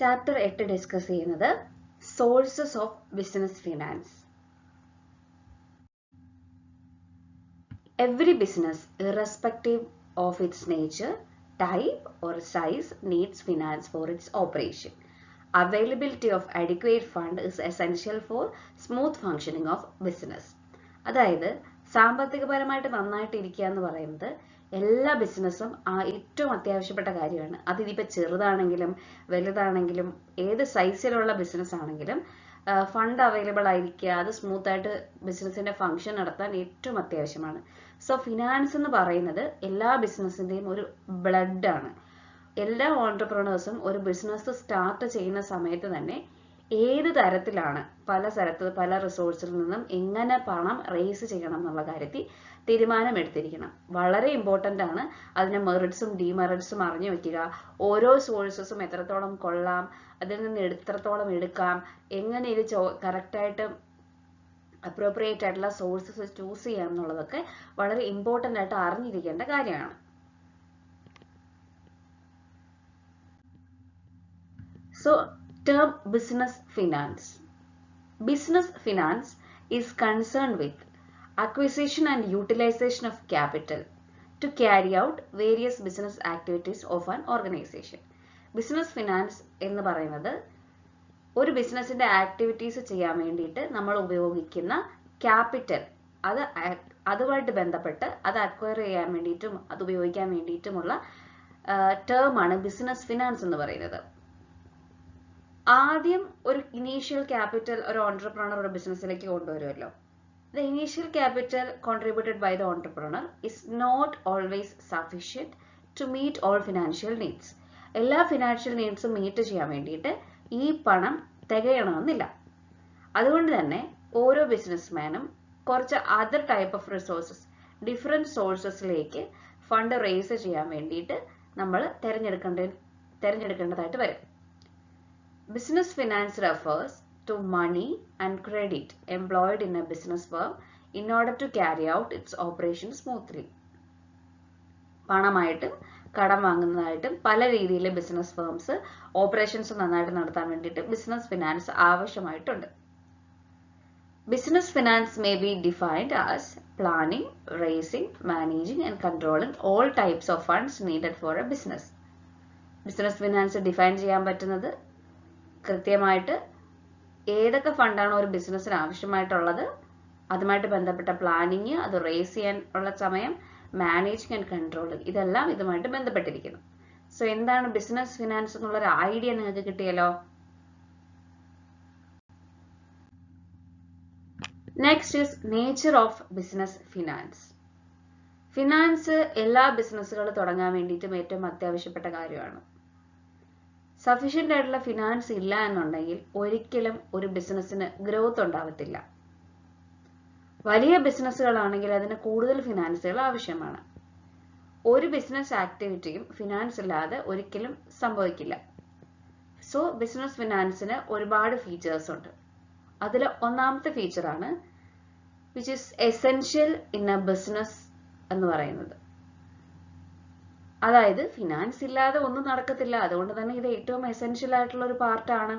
Chapter 8 discuss ചെയ്യുന്നത് sources of business finance. Every business, irrespective of its nature, type or size, needs finance for its operation. Availability of adequate fund is essential for smooth functioning of business. അതായത് സാമ്പത്തികപരമായിട്ട് നന്നായിട്ട് ഇരിക്കുക എന്ന് പറയുന്നത് എല്ലാ ബിസിനസ്സും ഏറ്റവും അത്യാവശ്യപ്പെട്ട കാര്യമാണ്. അതിനിപ്പോൾ ചെറുതാണെങ്കിലും വലുതാണെങ്കിലും ഏത് സൈസിലുള്ള ബിസിനസ് ആണെങ്കിലും ഫണ്ട് അവൈലബിൾ ആയിരിക്കുക, അത് സ്മൂത്ത് ആയിട്ട് ബിസിനസിന്റെ ഫംഗ്ഷൻ നടത്താൻ ഏറ്റവും അത്യാവശ്യമാണ്. സോ ഫിനാൻസ് എന്ന് പറയുന്നത് എല്ലാ ബിസിനസിന്റെയും ഒരു ബ്ലഡ് ആണ്. എല്ലാ ഓൺടർപ്രണേഴ്സും ഒരു ബിസിനസ് സ്റ്റാർട്ട് ചെയ്യുന്ന സമയത്ത് തന്നെ ഏത് തരത്തിലാണ് പല റിസോഴ്സിൽ നിന്നും എങ്ങനെ പണം റേസ് ചെയ്യണം എന്നുള്ള കാര്യത്തിൽ തീരുമാനമെടുത്തിരിക്കണം. വളരെ ഇമ്പോർട്ടൻ്റ് ആണ്. അതിന്റെ മെറിറ്റ്സും ഡിമെറിറ്റ്സും അറിഞ്ഞു വെക്കുക. ഓരോ സോഴ്സസും എത്രത്തോളം കൊള്ളാം, അതിൽ നിന്ന് എത്രത്തോളം എടുക്കാം, എങ്ങനെ ഇത് കറക്റ്റായിട്ട് അപ്രോപ്രിയേറ്റ് ആയിട്ടുള്ള സോഴ്സസ് ചൂസ് ചെയ്യാം എന്നുള്ളതൊക്കെ വളരെ ഇമ്പോർട്ടൻ്റ് ആയിട്ട് അറിഞ്ഞിരിക്കേണ്ട കാര്യമാണ്. So term business finance. Business finance is concerned with acquisition and utilization of capital to carry out various business activities of an organization. Business finance എന്ന് പറയുന്നത് ഒരു ബിസിനസിന്റെ ആക്ടിവിറ്റീസ് ചെയ്യാൻ വേണ്ടിയിട്ട് നമ്മൾ ഉപയോഗിക്കുന്ന ക്യാപിറ്റൽ, അതുമായിട്ട് ബന്ധപ്പെട്ട് അത് അക്വയർ ചെയ്യാൻ വേണ്ടിയിട്ടും അത് ഉപയോഗിക്കാൻ വേണ്ടിയിട്ടുമുള്ള ടേം ആണ് ബിസിനസ് ഫിനാൻസ് എന്ന് പറയുന്നത്. ആദ്യം ഒരു ഇനീഷ്യൽ ക്യാപിറ്റൽ ഒരു ഓൺടർപ്രണർ ഒരു ബിസിനസ്സിലേക്ക് കൊണ്ടുവരുമല്ലോ. The initial capital contributed by the entrepreneur is not always sufficient to meet all financial needs. എല്ലാ ഫിനാൻഷ്യൽ നീഡ്സും മീറ്റ് ചെയ്യാൻ വേണ്ടിയിട്ട് ഈ പണം തികയണമെന്നില്ല. അതുകൊണ്ട് തന്നെ ഓരോ ബിസിനസ്മാനും കുറച്ച് other type of resources, different സോഴ്സസിലേക്ക് ഫണ്ട് റേസ് ചെയ്യാൻ വേണ്ടിയിട്ട് നമ്മൾ തിരഞ്ഞെടുക്കേണ്ടതായിട്ട് വരും. Business finance refers to money and credit employed in a business firm in order to carry out its operations smoothly. പണമായിട്ടും കടം വാങ്ങുന്നതായിട്ടും പല രീതിയിൽ ബിസിനസ് ഫേംസ് ഓപ്പറേഷൻസ് നന്നായിട്ട് നടത്താൻ വേണ്ടിയിട്ട് ബിസിനസ് ഫിനാൻസ് ആവശ്യമായിട്ടുണ്ട്. Business finance may be defined as planning, raising, managing and controlling all types of funds needed for a business. Business finance define ചെയ്യാൻ പറ്റുന്നത് കൃത്യമായിട്ട് ഏതൊക്കെ ഫണ്ടാണോ ഒരു ബിസിനസ്സിന് ആവശ്യമായിട്ടുള്ളത്, അതുമായിട്ട് ബന്ധപ്പെട്ട പ്ലാനിങ്, അത് റേസ് ചെയ്യാൻ ഉള്ള സമയം, മാനേജിങ് ആൻഡ് കൺട്രോളിങ്, ഇതെല്ലാം ഇതുമായിട്ട് ബന്ധപ്പെട്ടിരിക്കുന്നു. സോ എന്താണ് ബിസിനസ് ഫിനാൻസ് എന്നുള്ളൊരു ഐഡിയ നിങ്ങൾക്ക് കിട്ടിയല്ലോ. Next is nature of business finance. Finance എല്ലാ ബിസിനസ്സുകൾ തുടങ്ങാൻ വേണ്ടിയിട്ടും ഏറ്റവും അത്യാവശ്യപ്പെട്ട കാര്യമാണ്. സഫീഷ്യൻ്റ് ആയിട്ടുള്ള ഫിനാൻസ് ഇല്ല എന്നുണ്ടെങ്കിൽ ഒരിക്കലും ഒരു ബിസിനസ്സിന് ഗ്രോത്ത് ഉണ്ടാവത്തില്ല. വലിയ ബിസിനസ്സുകളാണെങ്കിൽ അതിന് കൂടുതൽ ഫിനാൻസുകൾ ആവശ്യമാണ്. ഒരു ബിസിനസ് ആക്ടിവിറ്റിയും ഫിനാൻസ് ഇല്ലാതെ ഒരിക്കലും സംഭവിക്കില്ല. സോ ബിസിനസ് ഫിനാൻസിന് ഒരുപാട് ഫീച്ചേഴ്സ് ഉണ്ട്. അതിൽ ഒന്നാമത്തെ ഫീച്ചറാണ് which is essential in a business എന്ന് പറയുന്നത്. അതായത് ഫിനാൻസ് ഇല്ലാതെ ഒന്നും നടക്കത്തില്ല. അതുകൊണ്ട് തന്നെ ഇത് ഏറ്റവും എസെൻഷ്യൽ ആയിട്ടുള്ള ഒരു പാർട്ടാണ്.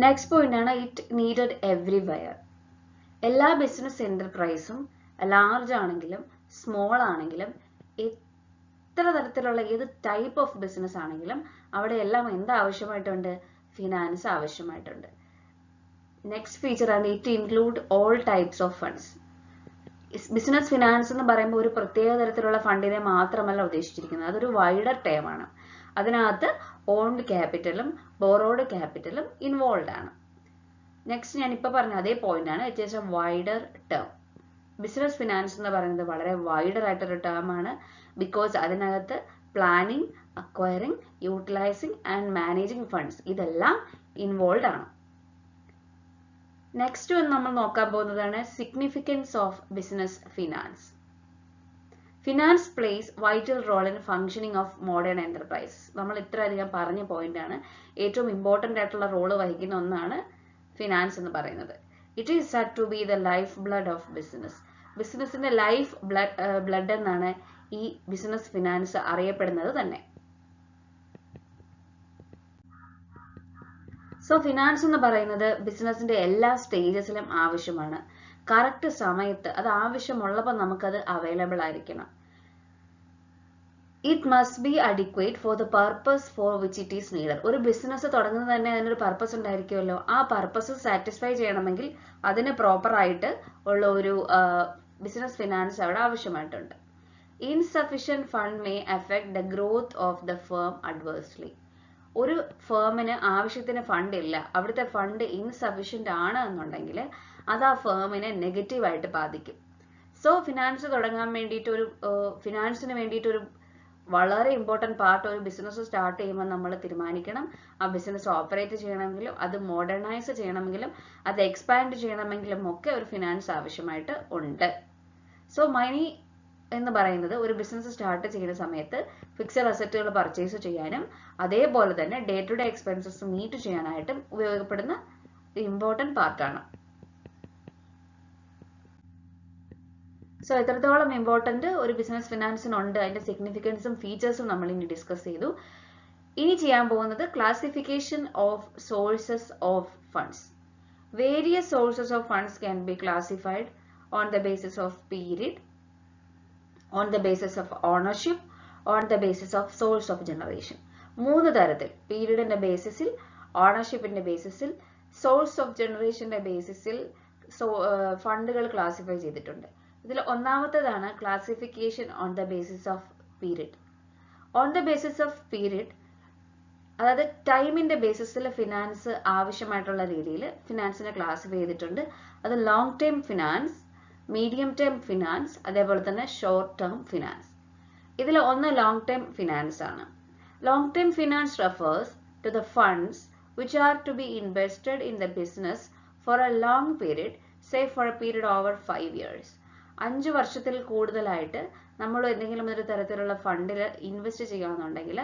നെക്സ്റ്റ് പോയിന്റ് ആണ് ഇറ്റ് നീഡഡ് എവ്രിവെയർ. എല്ലാ ബിസിനസ് എന്റർപ്രൈസും ലാർജ് ആണെങ്കിലും സ്മോൾ ആണെങ്കിലും എത്ര തരത്തിലുള്ള ഏത് ടൈപ്പ് ഓഫ് ബിസിനസ് ആണെങ്കിലും അവിടെ എല്ലാം എന്ത് ആവശ്യമായിട്ടുണ്ട്? ഫിനാൻസ് ആവശ്യമായിട്ടുണ്ട്. നെക്സ്റ്റ് ഫീച്ചർ ആണ് it include all types of funds. Business finance എന്ന് പറയുമ്പോൾ ഒരു പ്രത്യേക തരത്തിലുള്ള ഫണ്ടിനെ മാത്രമല്ല ഉദ്ദേശിച്ചിരിക്കുന്നത്, അതൊരു വൈഡർ ടേം ആണ്. അതിനകത്ത് ഓൺഡ് ക്യാപിറ്റലും ബോറോഡ് ക്യാപിറ്റലും ഇൻവോൾവ് ആണ്. നെക്സ്റ്റ് ഞാൻ ഇപ്പോൾ പറഞ്ഞ അതേ പോയിന്റ് ആണ്, it is a wider term. Business finance എന്ന് പറയുന്നത് വളരെ വൈഡർ ആയിട്ടൊരു ടേം ആണ്. ബിക്കോസ് അതിനകത്ത് planning, acquiring, utilising and managing funds ഇതെല്ലാം ഇൻവോൾവ് ആണ്. നെക്സ്റ്റ് നമ്മൾ നോക്കാൻ പോകുന്നതാണ് significance of business finance. Finance plays vital role in functioning of modern enterprises. നമ്മൾ ഇത്രയധികം പറഞ്ഞ പോയിന്റ് ആണ്. ഏറ്റവും ഇമ്പോർട്ടൻ്റ് ആയിട്ടുള്ള റോള് വഹിക്കുന്ന ഒന്നാണ് ഫിനാൻസ് എന്ന് പറയുന്നത്. It is said to be the life blood of business. ബിസിനസിന്റെ ലൈഫ് ബ്ലഡ് എന്നാണ് ഈ ബിസിനസ് ഫിനാൻസ് അറിയപ്പെടുന്നത് തന്നെ. സോ ഫിനാൻസ് എന്ന് പറയുന്നത് ബിസിനസിന്റെ എല്ലാ സ്റ്റേജസിലും ആവശ്യമാണ്. കറക്റ്റ് സമയത്ത് അത് ആവശ്യമുള്ളപ്പോൾ നമുക്കത് അവൈലബിൾ ആയിരിക്കണം. It must be adequate for the purpose for which it is needed. ഒരു ബിസിനസ് തുടങ്ങുന്നത് തന്നെ അതിനൊരു പർപ്പസ് ഉണ്ടായിരിക്കുമല്ലോ. ആ പർപ്പസ് സാറ്റിസ്ഫൈ ചെയ്യണമെങ്കിൽ അതിന് പ്രോപ്പർ ആയിട്ട് ഉള്ള ഒരു ബിസിനസ് ഫിനാൻസ് അവിടെ ആവശ്യമായിട്ടുണ്ട്. Insufficient fund may affect the growth of the firm adversely. ഒരു ഫേമിന് ആവശ്യത്തിന് ഫണ്ട് ഇല്ല, അവിടുത്തെ ഫണ്ട് ഇൻസഫിഷ്യന്റ് ആണ് എന്നുണ്ടെങ്കിൽ അത് ആ ഫേമിനെ നെഗറ്റീവായിട്ട് ബാധിക്കും. സോ ഫിനാൻസ് തുടങ്ങാൻ വേണ്ടിയിട്ട് ഫിനാൻസിന് വേണ്ടിയിട്ട് ഒരു വളരെ ഇമ്പോർട്ടൻറ്റ് പാർട്ട് ഒരു ബിസിനസ് സ്റ്റാർട്ട് ചെയ്യുമ്പോൾ നമ്മൾ തീരുമാനിക്കണം. ആ ബിസിനസ് ഓപ്പറേറ്റ് ചെയ്യണമെങ്കിലും അത് മോഡേണൈസ് ചെയ്യണമെങ്കിലും അത് എക്സ്പാൻഡ് ചെയ്യണമെങ്കിലും ഒക്കെ ഒരു ഫിനാൻസ് ആവശ്യമായിട്ട് ഉണ്ട്. സോ മണി എന്ന് പറയുന്നത് ഒരു ബിസിനസ് സ്റ്റാർട്ട് ചെയ്യുന്ന സമയത്ത് ഫിക്സഡ് അസറ്റുകൾ പർച്ചേസ് ചെയ്യാനും അതേപോലെ തന്നെ day to day expenses meet ചെയ്യാനായിട്ടും ഉപയോഗപ്പെടുന്ന ഇമ്പോർട്ടൻറ്റ് പാർട്ടാണ്. സോ എത്രത്തോളം ഇമ്പോർട്ടൻറ്റ് ഒരു ബിസിനസ് ഫിനാൻസിനുണ്ട്, അതിന്റെ സിഗ്നിഫിക്കൻസും ഫീച്ചേഴ്സും നമ്മൾ ഇനി ഡിസ്കസ് ചെയ്തു. ഇനി ചെയ്യാൻ പോകുന്നത് classification of sources of funds. Various sources of funds can be classified on the basis of period, on the basis of ownership, on the basis of source of generation. 3 തരത്തിൽ, പീരീഡിന്റെ ബേസിസിൽ, ഓണർഷിപ്പിന്റെ ബേസിസിൽ, സോഴ്സ് ഓഫ് ജനറേഷന്റെ ബേസിസിൽ ഫണ്ടുകൾ classify ചെയ്തിട്ടുണ്ട്. ഇതിൽ ഒന്നാമത്തേതാണ് classification on the basis of period. On the basis of period, അതായത് ടൈമിന്റെ ബേസിസിൽ finance ആവശ്യമായിട്ടുള്ള രീതിയിൽ ഫിനാൻസിനെ classify ചെയ്തിട്ടുണ്ട്. അത് long term finance, medium term finance, അതേപോലെ തന്നെ ഷോർട്ട് ടേം ഫിനാൻസ്. ഇതിൽ ഒന്ന് ലോങ് ടേം ഫിനാൻസ് ആണ്. Long term finance refers to the funds which are to be invested in the business for a long period, say for a period over 5 years. 5 വർഷത്തിൽ കൂടുതലായിട്ട് നമ്മൾ എന്തെങ്കിലും ഒരു തരത്തിലുള്ള ഫണ്ടിൽ ഇൻവെസ്റ്റ് ചെയ്യുകയാണെന്നുണ്ടെങ്കിൽ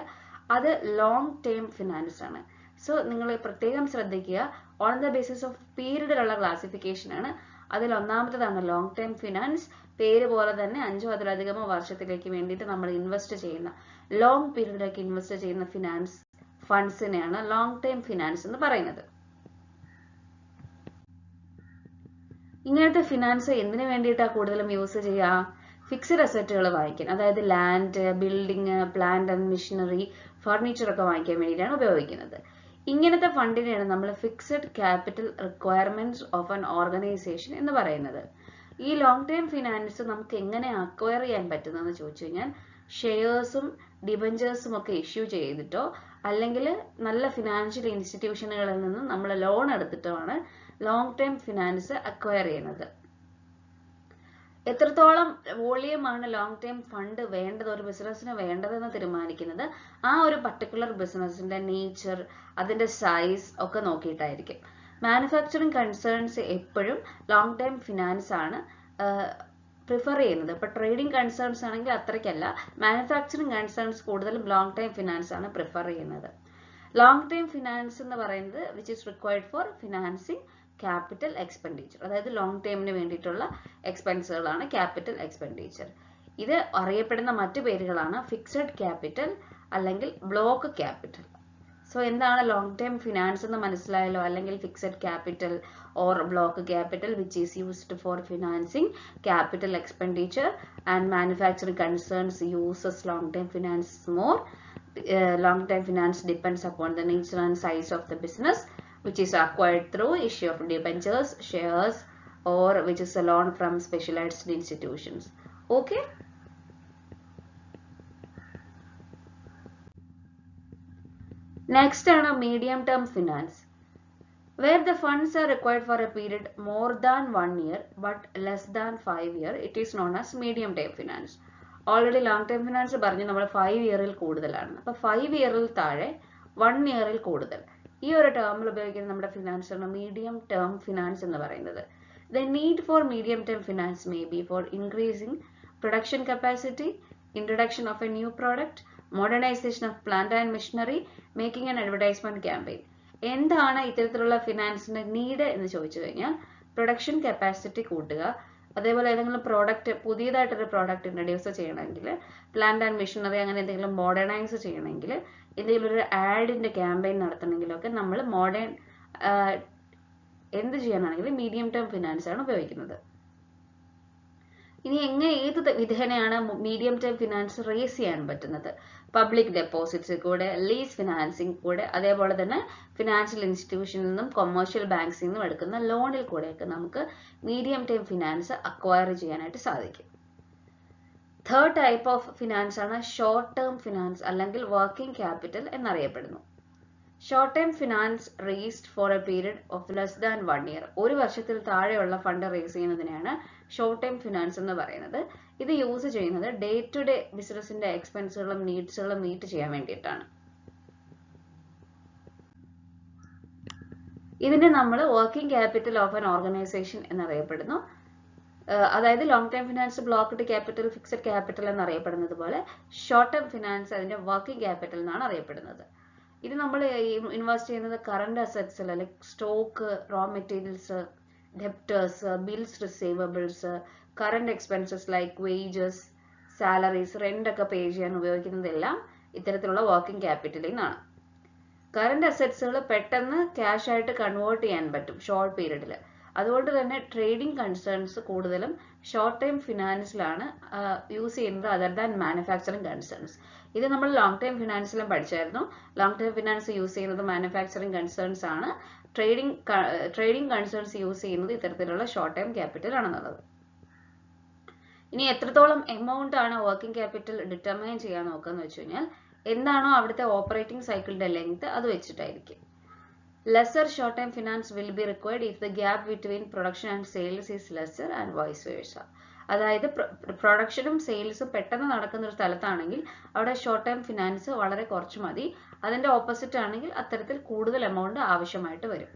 അത് ലോങ് ടേം ഫിനാൻസ് ആണ്. സോ നിങ്ങൾ പ്രത്യേകം ശ്രദ്ധിക്കുക, ഓൺ ദ ബേസിസ് ഓഫ് പീരീഡിലുള്ള ക്ലാസിഫിക്കേഷൻ ആണ്. അതിൽ ഒന്നാമത്തേതാണ് ലോങ് ടേം ഫിനാൻസ്. പേര് പോലെ തന്നെ 5 അതിലധികമോ വർഷത്തിലേക്ക് വേണ്ടിയിട്ട് നമ്മൾ ഇൻവെസ്റ്റ് ചെയ്യുന്ന, ലോങ് പീരീഡിലേക്ക് ഇൻവെസ്റ്റ് ചെയ്യുന്ന ഫിനാൻസ് ഫണ്ട്സിനെയാണ് ലോങ് ടേം ഫിനാൻസ് എന്ന് പറയുന്നത്. ഇങ്ങനത്തെ ഫിനാൻസ് എന്തിനു വേണ്ടിയിട്ടാണ് കൂടുതലും യൂസ് ചെയ്യുക? ഫിക്സഡ് അസറ്റുകൾ വാങ്ങിക്കാൻ, അതായത് land, building, plant and machinery, furniture ഒക്കെ വാങ്ങിക്കാൻ വേണ്ടിയിട്ടാണ് ഉപയോഗിക്കുന്നത്. ഇങ്ങനത്തെ ഫണ്ടിനെയാണ് നമ്മൾ fixed capital requirements of an organisation എന്ന് പറയുന്നത്. ഈ ലോങ് ടേം ഫിനാൻസ് നമുക്ക് എങ്ങനെ അക്വയർ ചെയ്യാൻ പറ്റുന്നതെന്ന് ചോദിച്ചു കഴിഞ്ഞാൽ ഷെയർസും ഡിബഞ്ചേഴ്സും ഒക്കെ ഇഷ്യൂ ചെയ്തിട്ടോ അല്ലെങ്കിൽ നല്ല ഫിനാൻഷ്യൽ ഇൻസ്റ്റിറ്റ്യൂഷനുകളിൽ നിന്ന് നമ്മൾ ലോൺ എടുത്തിട്ടുമാണ് ലോങ് ടേം ഫിനാൻസ് അക്വയർ ചെയ്യുന്നത്. എത്രത്തോളം വോളിയമാണ് ലോങ് ടേം ഫണ്ട് വേണ്ടത്, ഒരു ബിസിനസ്സിന് വേണ്ടതെന്ന് തീരുമാനിക്കുന്നത് ആ ഒരു പർട്ടിക്കുലർ ബിസിനസിന്റെ നേച്ചർ, അതിന്റെ സൈസ് ഒക്കെ നോക്കിയിട്ടായിരിക്കും. മാനുഫാക്ചറിങ് കൺസേൺസ് എപ്പോഴും ലോങ് ടേം ഫിനാൻസ് ആണ് പ്രിഫർ ചെയ്യുന്നത്. ഇപ്പൊ ട്രേഡിംഗ് കൺസേൺസ് ആണെങ്കിൽ അത്രയ്ക്കല്ല, മാനുഫാക്ചറിങ് കൺസേൺസ് കൂടുതലും ലോങ് ടൈം ഫിനാൻസ് ആണ് പ്രിഫർ ചെയ്യുന്നത്. ലോങ് ടൈം ഫിനാൻസ് എന്ന് പറയുന്നത് which is required for financing capital expenditure, അതായത് ലോങ് ടൈമിന് വേണ്ടിയിട്ടുള്ള എക്സ്പെൻസുകളാണ് ക്യാപിറ്റൽ എക്സ്പെൻഡിച്ചർ. ഇത് അറിയപ്പെടുന്ന മറ്റു പേരുകളാണ് ഫിക്സഡ് ക്യാപിറ്റൽ അല്ലെങ്കിൽ ബ്ലോക്ക് ക്യാപിറ്റൽ. സോ എന്താണ് ലോങ് ടൈം ഫിനാൻസ് എന്ന് മനസ്സിലായല്ലോ, അല്ലെങ്കിൽ fixed capital or block capital which is used for financing capital expenditure, and manufacturing concerns uses long term finance more. Long term finance depends upon the nature and size of the business, which is acquired through issue of debentures, shares, or which is a loan from specialized institutions. Okay. Next ആണ് medium term finance, where the funds are required for a period more than 1 year but less than 5 years. It is known as medium term finance. Already long term finance പറഞ്ഞു നമ്മൾ 5 ഇയറിൽ കൂടുതലാണ്. അപ്പോൾ 5 ഇയറിൽ താഴെ 1 ഇയറിൽ കൂടുതൽ ഈ ഒരു ടേമിൽ ഉപയോഗിക്കുന്ന നമ്മുടെ ഫിനാൻസ് ആണ് മീഡിയം ടേം ഫിനാൻസ് എന്ന് പറയുന്നത്. The need for medium term finance may be for increasing production capacity, introduction of a new product, modernization of plant and machinery, making an advertisement campaign. എന്താണ് ഇത്തരത്തിലുള്ള ഫിനാൻസിന്റെ നീഡ് എന്ന് ചോദിച്ചു കഴിഞ്ഞാൽ production capacity കൂട്ടുക, അതേപോലെ ഏതെങ്കിലും പ്രോഡക്റ്റ് പുതിയതായിട്ടൊരു പ്രോഡക്റ്റ് ഇൻട്രൊഡ്യൂസ് ചെയ്യണമെങ്കിൽ, plant and machinery അങ്ങനെ എന്തെങ്കിലും മോഡേണൈസ് ചെയ്യണമെങ്കിൽ, എന്തെങ്കിലും ഒരു ആഡിന്റെ ക്യാമ്പയിൻ നടത്തണമെങ്കിലൊക്കെ നമ്മൾ എന്ത് ചെയ്യാനാണെങ്കിലും മീഡിയം ടേം ഫിനാൻസ് ആണ് ഉപയോഗിക്കുന്നത്. ഇനി ഏത് വിധേനയാണ് മീഡിയം ടേം ഫിനാൻസ് റേസ് ചെയ്യാൻ പറ്റുന്നത്? പബ്ലിക് ഡെപ്പോസിറ്റ്സിൽ കൂടെ, ലീസ് ഫിനാൻസിംഗ് കൂടെ, അതേപോലെ തന്നെ ഫിനാൻഷ്യൽ ഇൻസ്റ്റിറ്റ്യൂഷനിൽ നിന്നും കൊമേഴ്ഷ്യൽ ബാങ്ക്സിൽ നിന്നും എടുക്കുന്ന ലോണിൽ കൂടെയൊക്കെ നമുക്ക് മീഡിയം ടേം ഫിനാൻസ് അക്വയർ ചെയ്യാനായിട്ട് സാധിക്കും. തേർഡ് ടൈപ്പ് ഓഫ് ഫിനാൻസ് ആണ് ഷോർട്ട് ടേം ഫിനാൻസ് അല്ലെങ്കിൽ വർക്കിംഗ് ക്യാപിറ്റൽ എന്നറിയപ്പെടുന്നു. Short term finance raised for a period of less than 1 year. ഒരു വർഷത്തിൽ താഴെയുള്ള ഫണ്ട് റേസ് ചെയ്യുന്നതിനെയാണ് ഷോർട്ട് ടേം ഫിനാൻസ് എന്ന് പറയുന്നത്. ഇത് യൂസ് ചെയ്യുന്നത് ഡേ ടു ഡേ ബിസിനസിന്റെ എക്സ്പെൻസുകളും നീഡ്സുകളും മീറ്റ് ചെയ്യാൻ വേണ്ടിയിട്ടാണ്. ഇതിനെ നമ്മൾ working capital of an organisation എന്നറിയപ്പെടുന്നു. അതായത് long term finance blocked capital, fixed capital എന്നറിയപ്പെടുന്നത് പോലെ ഷോർട്ട് ടേം ഫിനാൻസ് അതിന്റെ വർക്കിംഗ് ക്യാപിറ്റൽ എന്നാണ് അറിയപ്പെടുന്നത്. ഇത് നമ്മൾ ഇൻവെസ്റ്റ് ചെയ്യുന്നത് കറണ്ട് അസറ്റ്സിൽ, like stock, raw materials, debtors, bills receivables, current expenses like wages, salaries, rent ഒക്കെ പേ ചെയ്യാൻ ഉപയോഗിക്കുന്നതെല്ലാം ഇത്തരത്തിലുള്ള വർക്കിംഗ് ക്യാപിറ്റലിൽ നിന്നാണ്. കറണ്ട് അസറ്റ്സുകൾ പെട്ടെന്ന് ക്യാഷ് ആയിട്ട് കൺവേർട്ട് ചെയ്യാൻ പറ്റും ഷോർട്ട് പീരീഡിൽ. അതുകൊണ്ട് തന്നെ ട്രേഡിംഗ് കൺസേൺസ് കൂടുതലും ഷോർട്ട് ടൈം ഫിനാൻസിലാണ് യൂസ് ചെയ്യുന്നത് അതർ ദാൻ മാനുഫാക്ചറിങ് കൺസേൺസ്. ഇത് നമ്മൾ ലോങ് ടൈം ഫിനാൻസിലും പഠിച്ചായിരുന്നു. ലോങ് ടൈം ഫിനാൻസ് യൂസ് ചെയ്യുന്നത് മാനുഫാക്ചറിങ് കൺസേൺസ് ആണ്, ട്രേഡിംഗ് കൺസേൺസ് യൂസ് ചെയ്യുന്നത് ഇത്തരത്തിലുള്ള ഷോർട്ട് ടൈം ക്യാപിറ്റൽ ആണെന്നുള്ളത്. ഇനി എത്രത്തോളം എമൗണ്ട് ആണ് വർക്കിംഗ് ക്യാപിറ്റൽ ഡിറ്റർമൈൻ ചെയ്യാൻ നോക്കുക വെച്ച് കഴിഞ്ഞാൽ എന്താണോ അവിടുത്തെ ഓപ്പറേറ്റിംഗ് സൈക്കിളിന്റെ ലെങ്ത് അത് വെച്ചിട്ടായിരിക്കും. Lesser short-term finance will be required if the gap between production and sales is lesser and vice versa. അതായത് പ്രൊഡക്ഷനും സെയിൽസും പെട്ടെന്ന് നടക്കുന്ന ഒരു സ്ഥലത്താണെങ്കിൽ അവിടെ ഷോർട്ട് ടൈം ഫിനാൻസ് വളരെ കുറച്ച് മതി. അതിന്റെ ഓപ്പോസിറ്റ് ആണെങ്കിൽ അത്തരത്തിൽ കൂടുതൽ എമൗണ്ട് ആവശ്യമായിട്ട് വരും.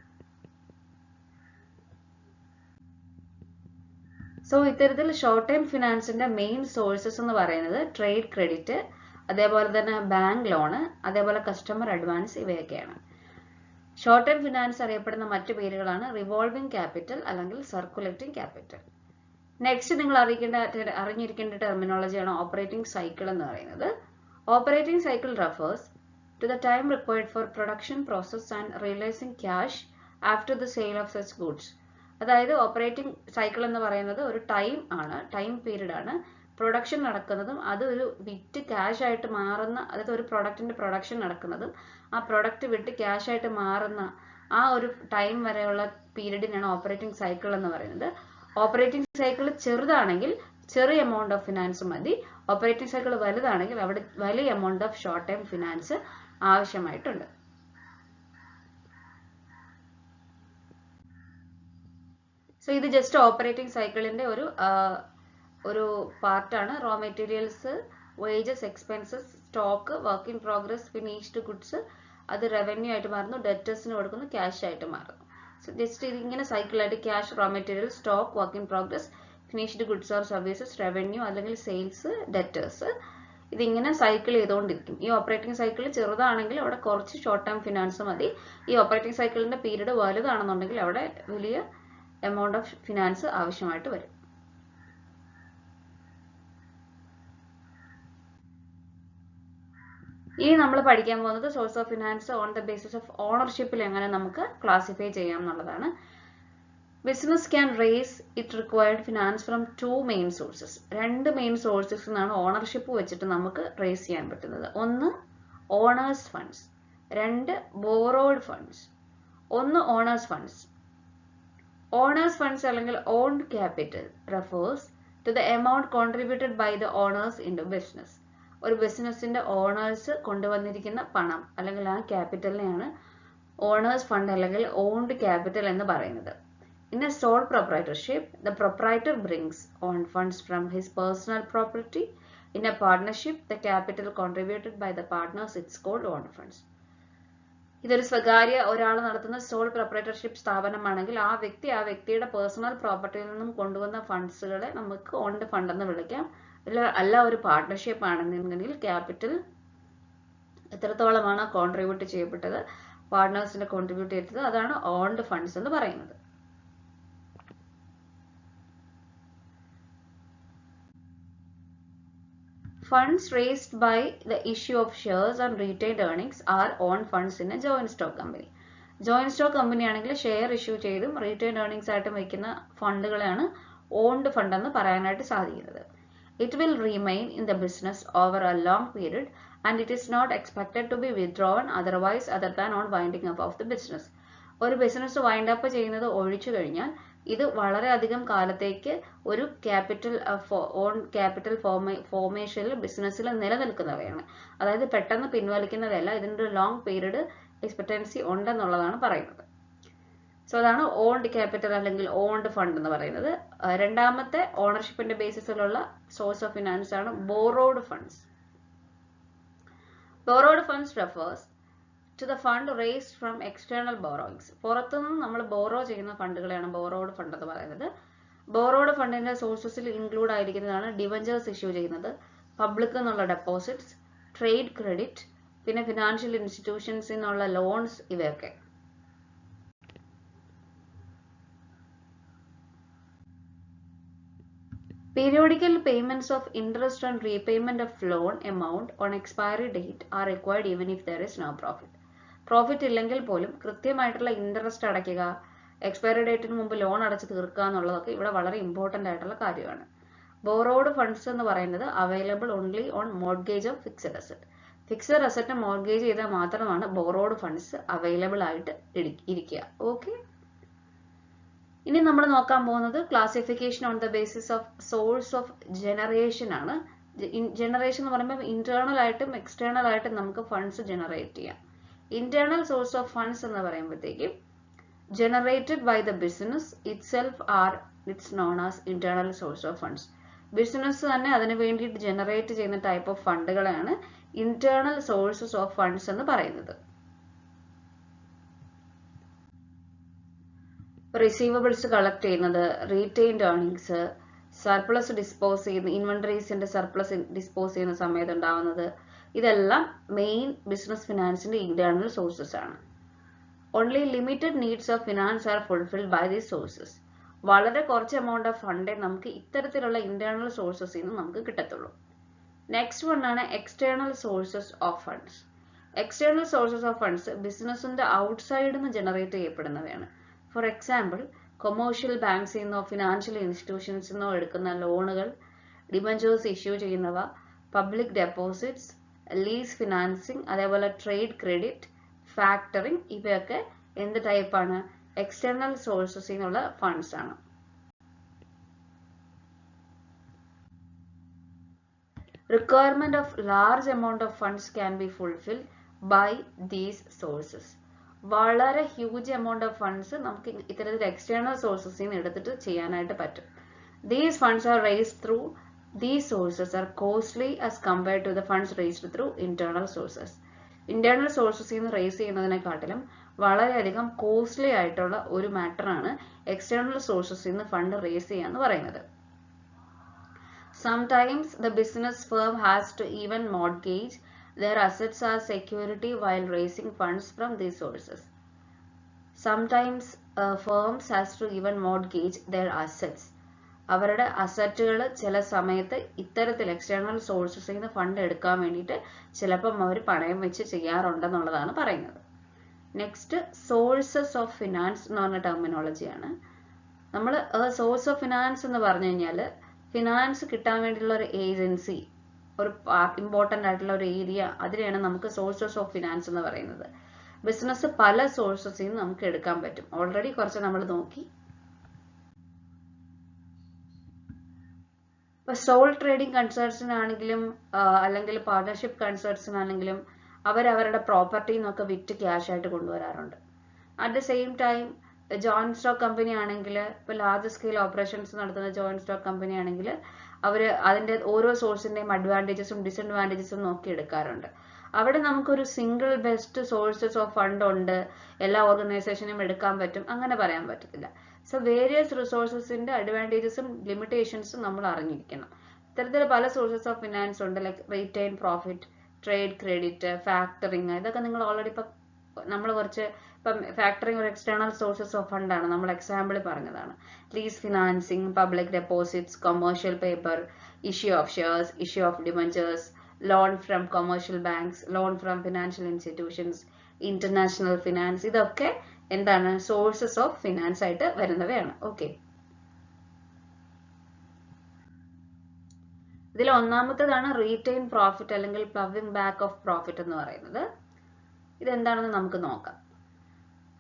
സോ ഇത്തരത്തിൽ ഷോർട്ട് ടൈം ഫിനാൻസിന്റെ മെയിൻ സോഴ്സസ് എന്ന് പറയുന്നത് ട്രേഡ് ക്രെഡിറ്റ്, അതേപോലെ തന്നെ ബാങ്ക് ലോണ്, അതേപോലെ കസ്റ്റമർ അഡ്വാൻസ്, ഇവയൊക്കെയാണ്. ഷോർട്ട് ടൈം ഫിനാൻസ് അറിയപ്പെടുന്ന മറ്റു പേരുകളാണ് റിവോൾവിംഗ് ക്യാപിറ്റൽ അല്ലെങ്കിൽ സർക്കുലേറ്റിംഗ് ക്യാപിറ്റൽ. നെക്സ്റ്റ് നിങ്ങൾ അറിഞ്ഞിരിക്കേണ്ട ടെർമിനോളജിയാണ് ഓപ്പറേറ്റിംഗ് സൈക്കിൾ എന്ന് പറയുന്നത്. Operating cycle refers to the time required for production process and realising cash after the sale of such goods. അതായത് ഓപ്പറേറ്റിംഗ് സൈക്കിൾ എന്ന് പറയുന്നത് ഒരു ടൈം പീരീഡ് ആണ്. പ്രൊഡക്ഷൻ നടക്കുന്നതും അത് ഒരു വിറ്റ് ക്യാഷ് ആയിട്ട് മാറുന്ന, അതായത് ഒരു പ്രൊഡക്റ്റിന്റെ പ്രൊഡക്ഷൻ നടക്കുന്നതും ആ പ്രൊഡക്റ്റ് വിട്ട് ക്യാഷ് ആയിട്ട് മാറുന്ന ആ ഒരു ടൈം വരെയുള്ള പീരീഡിനാണ് ഓപ്പറേറ്റിംഗ് സൈക്കിൾ എന്ന് പറയുന്നത്. ഓപ്പറേറ്റിംഗ് സൈക്കിൾ ചെറുതാണെങ്കിൽ ചെറിയ എമൗണ്ട് ഓഫ് ഫിനാൻസ് മതി. ഓപ്പറേറ്റിംഗ് സൈക്കിൾ വലുതാണെങ്കിൽ അവിടെ വലിയ amount of short time finance ആവശ്യമായിട്ടുണ്ട്. സോ ഇത് ജസ്റ്റ് ഓപ്പറേറ്റിംഗ് സൈക്കിളിന്റെ ഒരു പാർട്ടാണ്. Raw materials, wages, expenses, stock, work in progress, finished goods, അത് റവന്യൂ ആയിട്ട് മാറുന്നു, ഡെറ്റേഴ്സിന് കൊടുക്കുന്നു, ക്യാഷ് ആയിട്ട് മാറുന്നു. സോ ജസ്റ്റ് ഇതിങ്ങനെ സൈക്കിളായിട്ട് cash, raw material, stock, work in progress, finished goods or services, revenue അല്ലെങ്കിൽ സെയിൽസ്, ഡെറ്റേഴ്സ്, ഇതിങ്ങനെ സൈക്കിൾ ചെയ്തുകൊണ്ടിരിക്കും. ഈ ഓപ്പറേറ്റിംഗ് സൈക്കിൾ ചെറുതാണെങ്കിൽ അവിടെ കുറച്ച് ഷോർട്ട് ടൈം ഫിനാൻസ് മതി. ഈ ഓപ്പറേറ്റിംഗ് സൈക്കിളിന്റെ പീരീഡ് വലുതാണെന്നുണ്ടെങ്കിൽ അവിടെ വലിയ എമൗണ്ട് ഓഫ് ഫിനാൻസ് ആവശ്യമായിട്ട് വരും. ഇനി നമ്മൾ പഠിക്കാൻ പോകുന്നത് source of finance on the basis of ഓണർഷിപ്പിൽ എങ്ങനെ നമുക്ക് ക്ലാസിഫൈ ചെയ്യാം എന്നുള്ളതാണ്. Business can raise it required finance from 2 main sources. 2 main sources നിന്നാണ് ഓണർഷിപ്പ് വെച്ചിട്ട് നമുക്ക് റേസ് ചെയ്യാൻ പറ്റുന്നത്. ഒന്ന് ഓണേഴ്സ് ഫണ്ട്സ്, 2 ബോറോഡ് ഫണ്ട്സ്. ഒന്ന് ഓണേഴ്സ് ഫണ്ട്സ്. ഓണേഴ്സ് ഫണ്ട്സ് അല്ലെങ്കിൽ owned capital refers to the amount contributed by the owners in the business. ഒരു ബിസിനസിന്റെ ഓണേഴ്സ് കൊണ്ടുവന്നിരിക്കുന്ന പണം അല്ലെങ്കിൽ ആ ക്യാപിറ്റലിനെയാണ് ഓണേഴ്സ് ഫണ്ട് അല്ലെങ്കിൽ ഓൺഡ് ക്യാപിറ്റൽ എന്ന് പറയുന്നത്. In a sole proprietorship, the proprietor brings own funds from his personal property. In a partnership, the capital contributed by the partners is called own funds. ഇതൊരു സ്വകാര്യ ഒരാൾ നടത്തുന്ന സോൾ പ്രൊപ്രൈറ്റർഷിപ്പ് സ്ഥാപനമാണെങ്കിൽ ആ വ്യക്തിയുടെ personal പ്രോപ്പർട്ടിയിൽ നിന്നും കൊണ്ടുവന്ന ഫണ്ട്സുകളെ നമുക്ക് ഓൺഡ് ഫണ്ട് എന്ന് വിളിക്കാം. അല്ല ഒരു പാർട്ട്ണർഷിപ്പ് ആണെന്നുണ്ടെങ്കിൽ ക്യാപിറ്റൽ എത്രത്തോളമാണ് കോൺട്രിബ്യൂട്ട് ചെയ്യപ്പെട്ടത്, പാർട്ട്നേഴ്സിനെ കോൺട്രിബ്യൂട്ട് ചെയ്തത്, അതാണ് ഓൺഡ് ഫണ്ട്സ് എന്ന് പറയുന്നത്. Funds raised by the issue of shares and retained earnings are own funds in a joint stock company. Joint stock company ആണെങ്കിൽ ഷെയർ ഇഷ്യൂ ചെയ്തും റീറ്റെയിൻഡ് ഏർണിംഗ്സ് ആയിട്ടും വയ്ക്കുന്ന ഫണ്ടുകളെയാണ് ഓൺഡ് ഫണ്ട് എന്ന് പറയാനായിട്ട് സാധിക്കുന്നത്. It will remain in the business over a long period and it is not expected to be withdrawn otherwise other than on winding up of the business. ഒരു business wind up ചെയ്യുന്നത് ഒഴിച്ചു കഴിഞ്ഞാൽ ഇത് വളരെയധികം കാലത്തേക്ക് ഒരു ക്യാപിറ്റൽ ഫോർമേഷനിൽ ബിസിനസ്സിൽ നിലനിൽക്കുന്നവയാണ്. അതായത് പെട്ടെന്ന് പിൻവലിക്കുന്നതല്ല, ഇതിൻ്റെ ഒരു ലോങ് പീരീഡ് എക്സ്പെക്റ്റൻസി ഉണ്ടെന്നുള്ളതാണ് പറയുന്നത്. സോ അതാണ് ഓൺഡ് ക്യാപിറ്റൽ അല്ലെങ്കിൽ ഓൺഡ് ഫണ്ട് എന്ന് പറയുന്നത്. രണ്ടാമത്തെ ഓണർഷിപ്പിന്റെ ബേസിസിലുള്ള സോഴ്സ് ഓഫ് ഫിനാൻസ് ആണ് borrowed funds. Borrowed funds refers to the fund raised from external borrowings. പുറത്തുനിന്ന് നമ്മൾ ബോറോ ചെയ്യുന്ന ഫണ്ടുകളെയാണ് ബോറോഡ് ഫണ്ട് എന്ന് പറയുന്നത്. ബോറോഡ് ഫണ്ടിന്റെ സോഴ്സസിൽ ഇൻക്ലൂഡ് ആയിരിക്കുന്നതാണ് ഡിവഞ്ചേഴ്സ് ഇഷ്യൂ ചെയ്യുന്നത്, പബ്ലിക് എന്നുള്ള ഡെപ്പോസിറ്റ്സ്, ട്രേഡ് ക്രെഡിറ്റ്, പിന്നെ ഫിനാൻഷ്യൽ ഇൻസ്റ്റിറ്റ്യൂഷൻസിൽ നിന്നുള്ള ലോൺസ്, ഇവയൊക്കെ. Periodical payments of interest and repayment of loan amount on expiry date are required even if there is no profit. Profit ഇല്ലെങ്കിൽ പോലും കൃത്യമായിട്ടുള്ള interest അടയ്ക്കുക, expiry ഡേറ്റിന് മുമ്പ് ലോൺ അടച്ച് തീർക്കുക എന്നുള്ളതൊക്കെ ഇവിടെ വളരെ ഇമ്പോർട്ടൻ്റ് ആയിട്ടുള്ള കാര്യമാണ്. ബോറോഡ് ഫണ്ട്സ് എന്ന് പറയുന്നത് available only on mortgage of fixed asset. Fixed asset mortgage ചെയ്താൽ മാത്രമാണ് ബോറോഡ് ഫണ്ട്സ് അവൈലബിൾ ആയിട്ട് ഇരിക്കുക. ഓക്കെ, ഇനി നമ്മൾ നോക്കാൻ പോകുന്നത് classification on the basis of source of generation ആണ്. ജനറേഷൻ എന്ന് പറയുമ്പോൾ ഇന്റേണൽ ആയിട്ടും എക്സ്റ്റേണൽ ആയിട്ടും നമുക്ക് ഫണ്ട്സ് ജനറേറ്റ് ചെയ്യാം. ഇന്റേണൽ സോഴ്സ് ഓഫ് ഫണ്ട്സ് എന്ന് പറയുമ്പോഴത്തേക്കും generated by the business itself are its known as internal source of funds. Business തന്നെ അതിന് വേണ്ടിയിട്ട് ജനറേറ്റ് ചെയ്യുന്ന ടൈപ്പ് ഓഫ് ഫണ്ടുകളെയാണ് ഇന്റേണൽ സോഴ്സസ് ഓഫ് ഫണ്ട്സ് എന്ന് പറയുന്നത്. റിസീവബിൾസ് കളക്ട് ചെയ്യുന്നത്, റീറ്റെയിൻഡ് ഏർണിങ്സ്, സർപ്ലസ് ഡിസ്പോസ് ചെയ്യുന്ന, ഇൻവെന്ററീസിന്റെ സർപ്ലസ് ഡിസ്പോസ് ചെയ്യുന്ന സമയത്ത് ഉണ്ടാവുന്നത്, ഇതെല്ലാം മെയിൻ ബിസിനസ് ഫിനാൻസിന്റെ ഇന്റേണൽ സോഴ്സസ് ആണ്. Only limited needs of finance are fulfilled by these sources. വളരെ കുറച്ച് എമൗണ്ട് ഓഫ് ഫണ്ടേ നമുക്ക് ഇത്തരത്തിലുള്ള ഇന്റേണൽ സോഴ്സസിൽ നിന്ന് നമുക്ക് കിട്ടത്തുള്ളൂ. നെക്സ്റ്റ് വൺ ആണ് external sources of funds. External sources of funds ബിസിനസിന്റെ ഔട്ട്സൈഡിൽ നിന്ന് ജനറേറ്റ് ചെയ്യപ്പെടുന്നവയാണ്. ഫോർ എക്സാമ്പിൾ, കൊമേഴ്ഷ്യൽ ബാങ്ക്സിൽ നിന്നോ ഫിനാൻഷ്യൽ ഇൻസ്റ്റിറ്റ്യൂഷൻസിൽ നിന്നോ എടുക്കുന്ന ലോണുകൾ, ഡിബഞ്ചേഴ്സ് ഇഷ്യൂ ചെയ്യുന്നവ, പബ്ലിക് ഡെപ്പോസിറ്റ്സ്, ലീസ് ഫിനാൻസിങ്, അതേപോലെ ട്രേഡ് ക്രെഡിറ്റ്, ഫാക്ടറിങ്, ഇവയൊക്കെ എന്ത് ടൈപ്പാണ്? എക്സ്റ്റേണൽ സോഴ്സസിൽ നിന്നുള്ള ഫണ്ട്സ് ആണ്. Requirement of large amount of funds can be fulfilled by these sources. വളരെ ഹ്യൂജ് എമൗണ്ട് ഓഫ് ഫണ്ട്സ് നമുക്ക് ഇത്തരത്തിൽ എക്സ്റ്റേണൽ സോഴ്സസിൽ നിന്ന് എടുത്തിട്ട് ചെയ്യാനായിട്ട് പറ്റും. These funds are raised through these sources are costly as compared to the funds raised through internal sources. Internal സോഴ്സസിൽ നിന്ന് റേസ് ചെയ്യുന്നതിനെക്കാട്ടിലും വളരെയധികം കോസ്റ്റ്ലി ആയിട്ടുള്ള ഒരു മാറ്ററാണ് എക്സ്റ്റേണൽ സോഴ്സസിൽ നിന്ന് ഫണ്ട് റേസ് ചെയ്യുക എന്ന് പറയുന്നത്. Sometimes the business firm has to even mortgage their assets as security while raising funds from these sources. Sometimes firms has to even mortgage their assets. അവരുടെ അസറ്റുകൾ ചില സമയത്ത് ഇത്തരത്തിൽ എക്സ്റ്റേണൽ സോഴ്സസിൽ നിന്ന് ഫണ്ട് എടുക്കാൻ വേണ്ടിയിട്ട് ചിലപ്പം അവർ പണയം വെച്ച് ചെയ്യാറുണ്ടെന്നുള്ളതാണ് പറയുന്നത്. നെക്സ്റ്റ്, സോഴ്സസ് ഓഫ് ഫിനാൻസ് എന്ന് പറഞ്ഞ ടെർമിനോളജിയാണ്. നമ്മൾ സോഴ്സ് ഓഫ് ഫിനാൻസ് എന്ന് പറഞ്ഞു കഴിഞ്ഞാൽ ഫിനാൻസ് കിട്ടാൻ വേണ്ടിയിട്ടുള്ള ഒരു ഏജൻസി, ഒരു ഇമ്പോർട്ടൻ്റ് ആയിട്ടുള്ള ഒരു ഏരിയ, അതിനെയാണ് നമുക്ക് സോഴ്സസ് ഓഫ് ഫിനാൻസ് എന്ന് പറയുന്നത്. ബിസിനസ് പല സോഴ്സസിൽ നിന്ന് നമുക്ക് എടുക്കാൻ പറ്റും. ഓൾറെഡി കുറച്ച് നമ്മൾ നോക്കി. ഇപ്പൊ സോൾ ട്രേഡിംഗ് കൺസേൺസിനാണെങ്കിലും അല്ലെങ്കിൽ പാർട്ണർഷിപ്പ് കൺസേൺസിനാണെങ്കിലും അവരവരുടെ പ്രോപ്പർട്ടിയിൽ നിന്നൊക്കെ വിറ്റ് ക്യാഷ് ആയിട്ട് കൊണ്ടുവരാറുണ്ട്. At the same time joint stock company ആണെങ്കിൽ, ഇപ്പോൾ ലാർജ് സ്കെയിൽ ഓപ്പറേഷൻസ് നടത്തുന്ന ജോയിന്റ് സ്റ്റോക്ക് കമ്പനി ആണെങ്കിൽ അവർ അതിൻ്റെ ഓരോ സോഴ്സിൻ്റെയും അഡ്വാൻറ്റേജസും ഡിസഡ്വാൻറ്റേജസും നോക്കി എടുക്കാറുണ്ട്. അവിടെ നമുക്കൊരു single best sources of fund ഉണ്ട്, എല്ലാ ഓർഗനൈസേഷനും എടുക്കാൻ പറ്റും, അങ്ങനെ പറയാൻ പറ്റത്തില്ല. സോ വേരിയസ് റിസോഴ്സസിൻ്റെ അഡ്വാൻറ്റേജസും ലിമിറ്റേഷൻസും നമ്മൾ അറിഞ്ഞിരിക്കണം. ഇത്തരത്തിൽ പല സോഴ്സസ് ഓഫ് ഫിനാൻസ് ഉണ്ട്, like retain profit, trade credit, factoring. ഇതൊക്കെ നിങ്ങൾ ഓൾറെഡി നമ്മൾ കുറച്ച് ഇപ്പം ഫാക്ടറിങ് ഒരു എക്സ്റ്റേണൽ സോഴ്സസ് ഓഫ് ഫണ്ടാണ്, നമ്മൾ എക്സാമ്പിൾ പറഞ്ഞതാണ്. Lease financing, public deposits, commercial paper, issue of shares, issue of debentures, loan from commercial banks, loan from financial institutions, international finance, ഇതൊക്കെ എന്താണ് സോഴ്സസ് ഓഫ് ഫിനാൻസ് ആയിട്ട് വരുന്നവയാണ്. Okay, ഇതിൽ ഒന്നാമത്തേതാണ് retain profit അല്ലെങ്കിൽ പ്ലവിംഗ് back of profit എന്ന് പറയുന്നത്. ഇതെന്താണെന്ന് നമുക്ക് നോക്കാം.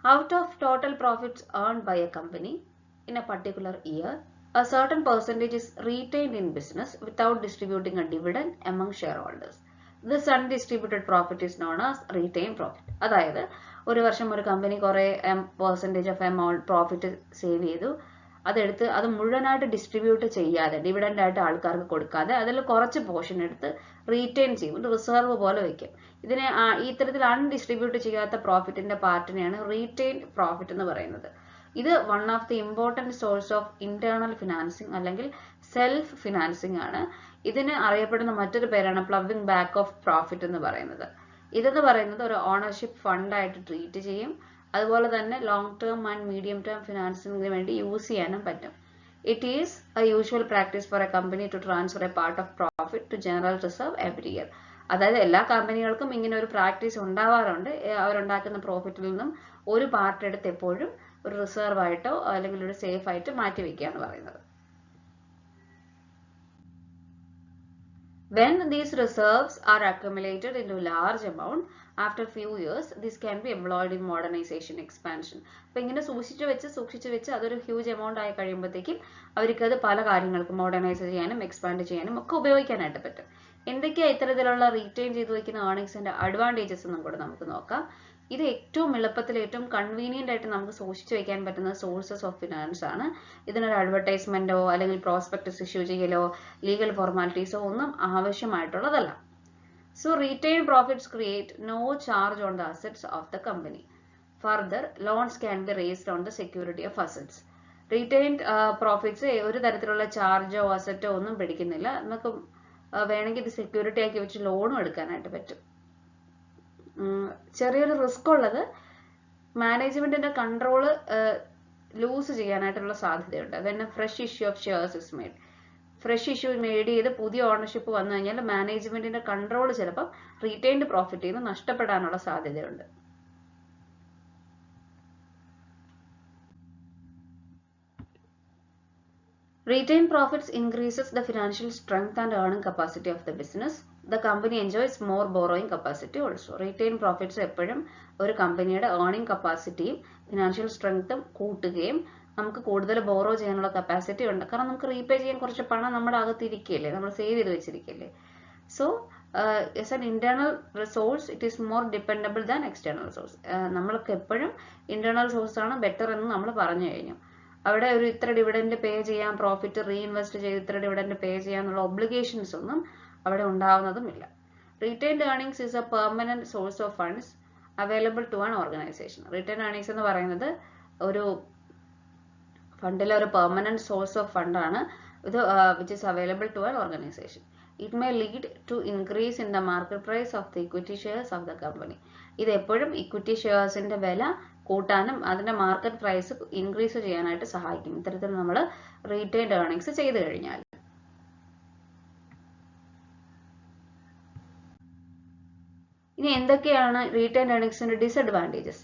Out of total profits earned by a company in a particular year, a certain percentage is retained in business without distributing a dividend among shareholders. This undistributed profit is known as retained profit. അതായത് ഒരു വർഷം ഒരു company കുറെ percentage of amount profit save ചെയ്തു, അതെടുത്ത് അത് മുഴുവനായിട്ട് distribute ചെയ്യാതെ, ഡിവിഡൻഡ് ആയിട്ട് ആൾക്കാർക്ക് കൊടുക്കാതെ അതിൽ കുറച്ച് പോർഷൻ എടുത്ത് റീറ്റെയിൻ ചെയ്യും, റിസർവ് പോലെ വയ്ക്കും. ഇതിനെ ഇത്തരത്തിൽ അൺഡിസ്ട്രിബ്യൂട്ട് ചെയ്യാത്ത പ്രോഫിറ്റിന്റെ പാർട്ടിനെയാണ് റീറ്റെയിൻഡ് പ്രോഫിറ്റ് എന്ന് പറയുന്നത്. ഇത് one of the important source of internal financing അല്ലെങ്കിൽ സെൽഫ് ഫിനാൻസിങ് ആണ്. ഇതിന് അറിയപ്പെടുന്ന മറ്റൊരു പേരാണ് പ്ലവിംഗ് ബാക്ക് ഓഫ് പ്രോഫിറ്റ് എന്ന് പറയുന്നത്. ഇതെന്ന് പറയുന്നത് ഒരു ഓണർഷിപ്പ് ഫണ്ടായിട്ട് ട്രീറ്റ് ചെയ്യും. അതുപോലെ തന്നെ long term and medium term ഫിനാൻസിങ്ങിന് വേണ്ടി യൂസ് ചെയ്യാനും പറ്റും. It is a usual practice for a company to transfer a part of profit to general reserve every year. അതായത് എല്ലാ കമ്പനികൾക്കും ഇങ്ങനെ ഒരു പ്രാക്ടീസ് ഉണ്ടാവാറുണ്ട്. അവരുണ്ടാക്കുന്ന പ്രോഫിറ്റിൽ നിന്നും ഒരു പാർട്ട് എടുത്ത് എപ്പോഴും ഒരു റിസർവ് ആയിട്ടോ അല്ലെങ്കിൽ ഒരു സേഫ് ആയിട്ട് മാറ്റി വെക്കുക എന്ന് പറയുന്നത്. When these reserves are accumulated into large amount after few years, this can be employed in modernization expansion. അപ്പോൾ ഇങ്ങനെ സൂക്ഷിച്ചു വെച്ച് അതൊരു ഹ്യൂജ് എമൗണ്ട് ആയി കഴിയുമ്പോഴത്തേക്കും അവർക്കത് പല കാര്യങ്ങൾക്കും മോഡേണൈസ് ചെയ്യാനും എക്സ്പാൻഡ് ചെയ്യാനും ഒക്കെ ഉപയോഗിക്കാനായിട്ട് പറ്റും. എന്തൊക്കെയാണ് ഇത്തരത്തിലുള്ള റീറ്റെയിൻ ചെയ്ത് വയ്ക്കുന്ന ഏർണിങ്സിന്റെ അഡ്വാൻറ്റേജസ് എന്നും കൂടെ നമുക്ക് നോക്കാം. ഇത് ഏറ്റവും എളുപ്പത്തിൽ ഏറ്റവും കൺവീനിയന്റ് ആയിട്ട് നമുക്ക് സൂക്ഷിച്ചു വെക്കാൻ പറ്റുന്ന സോഴ്സസ് ഓഫ് ഫിനാൻസ് ആണ്. ഇതിനൊരു അഡ്വർടൈസ്മെന്റോ അല്ലെങ്കിൽ പ്രോസ്പെക്ടസ് ഇഷ്യൂ ചെയ്യലോ ലീഗൽ ഫോർമാലിറ്റീസോ ഒന്നും ആവശ്യമായിട്ടുള്ളതല്ല. So retain profits create no charge on the assets of the company. Further loans can be raised on the security of assets. Retained profits ഒരു തരത്തിലുള്ള ചാർജോ അസറ്റോ ഒന്നും പിടിക്കുന്നില്ല. നമുക്ക് വേണമെങ്കിൽ ഇത് സെക്യൂരിറ്റി ആക്കി വെച്ച് ലോണും എടുക്കാനായിട്ട് പറ്റും. ചെറിയൊരു റിസ്ക് ഉള്ളത് മാനേജ്മെന്റിന്റെ കൺട്രോള് ലൂസ് ചെയ്യാനായിട്ടുള്ള സാധ്യതയുണ്ട്. When fresh issue of shares is made, fresh issue made ചെയ്ത് പുതിയ ഓണർഷിപ്പ് വന്നു കഴിഞ്ഞാൽ മാനേജ്മെന്റിന്റെ കൺട്രോൾ ചിലപ്പോൾ റീറ്റെയിൻഡ് പ്രോഫിറ്റിൽ നിന്ന് നഷ്ടപ്പെടാനുള്ള സാധ്യതയുണ്ട്. Retained profits increases the financial strength and earning capacity of the business. The company enjoys more borrowing capacity also. Retained profits എപ്പോഴും ഒരു കമ്പനിയുടെ ഏർണിംഗ് കപ്പാസിറ്റിയും ഫിനാൻഷ്യൽ സ്ട്രെങ്ത്തും കൂട്ടുകയും നമുക്ക് കൂടുതൽ ബോറോ ചെയ്യാനുള്ള കപ്പാസിറ്റി ഉണ്ട്. കാരണം നമുക്ക് റീപേ ചെയ്യാൻ കുറച്ച് പണം നമ്മുടെ അകത്ത് ഇരിക്കുകയല്ലേ, നമ്മൾ സേവ് ചെയ്ത് വെച്ചിരിക്കുകയല്ലേ. So as an internal resource it is more dependable than external source. നമ്മൾക്ക് എപ്പോഴും ഇന്റേണൽ സോഴ്സ് ആണ് ബെറ്റർ എന്ന് നമ്മൾ പറഞ്ഞു കഴിഞ്ഞു. അവിടെ ഒരു ഇത്ര ഡിവിഡൻഡ് പേ ചെയ്യാൻ, പ്രോഫിറ്റ് റീഇൻവെസ്റ്റ് ചെയ്ത് ഇത്ര ഡിവിഡൻഡ് പേ ചെയ്യാന്നുള്ള ഒബ്ലിഗേഷൻസ് ഒന്നും അവിടെ ഉണ്ടാവുന്നതുമില്ല. Retained earnings is a permanent source of funds available to an organisation. Return earnings എന്ന് പറയുന്നത് ഒരു ഫണ്ടിലെ ഒരു പെർമനന്റ് സോഴ്സ് ഓഫ് ഫണ്ടാണ് ഇത്, which is available to an organisation. It may lead to increase in the market price of the equity shares of the company. ഇത് എപ്പോഴും equity ഷെയർസിന്റെ വില കൂട്ടാനും അതിന്റെ മാർക്കറ്റ് പ്രൈസ് ഇൻക്രീസ് ചെയ്യാനായിട്ട് സഹായിക്കും ഇത്തരത്തിൽ നമ്മൾ റീറ്റെയിൻഡ് ഏർണിംഗ്സ് ചെയ്തു കഴിഞ്ഞാൽ. ഇനി എന്തൊക്കെയാണ് റീറ്റെയിൻഡ് ഏർണിംഗ്സിന്റെ disadvantages?